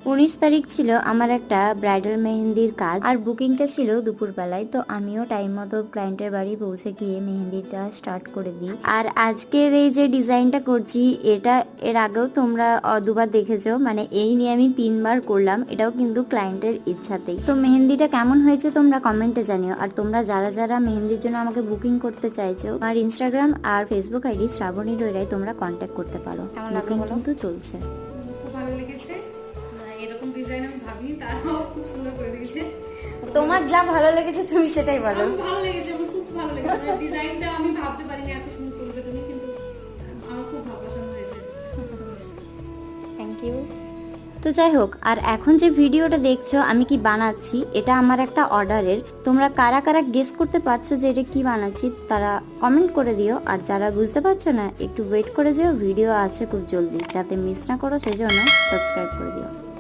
19 তারিখ ছিল আমার একটা ব্রাইডাল মেহেন্দির কাজ, আর বুকিংটা ছিল দুপুর বেলায়। তো আমিও টাইম মতো ক্লায়েন্টের বাড়ি পৌঁছে গিয়ে মেহেন্দিটা স্টার্ট করে দিই। আর আজকের এই যে ডিজাইনটা করছি, এটা এর আগেও তোমরা দুবার দেখেছো, মানে এই নিয়ে আমি 3বার করলাম, এটাও কিন্তু ক্লায়েন্টের ইচ্ছাতেই। তো মেহেন্দিটা কেমন হয়েছে তোমরা কমেন্টে জানিও। আর তোমরা যারা যারা মেহেন্দির জন্য আমাকে বুকিং করতে চাইছো, আর ইনস্টাগ্রাম আর ফেসবুক আইডি শ্রাবণী রয়রাই তোমরা কন্ট্যাক্ট করতে পারো। বুকিং কিন্তু চলছে। খুব ভালো লেগেছে, এরকম ডিজাইন আমি ভাবিনি, তারাও খুব সুন্দর করে দিয়েছে। তোমার যা ভালো লেগেছে তুমি সেটাই বলো। ভালো লেগেছে, আমার খুব ভালো লেগেছে। ডিজাইনটা আমি ভাবতে পারিনি এত সুন্দর করবে তুমি, কিন্তু আমার খুব ভালো পছন্দ হয়েছে। Thank you. তো যাই হোক, আর এখন যে ভিডিওটা দেখছো আমি কি বানাচ্ছি, এটা আমার একটা অর্ডারের। তোমরা কারা কারা গেস করতে পারছো যে এটা কি বানাচ্ছি তারা কমেন্ট করে দিও। আর যারা বুঝতে পারছো না একটু ওয়েট করে যেও, ভিডিও আছে খুব জলদি, যাতে মিস না করো সেজন্য সাবস্ক্রাইব করে দিও।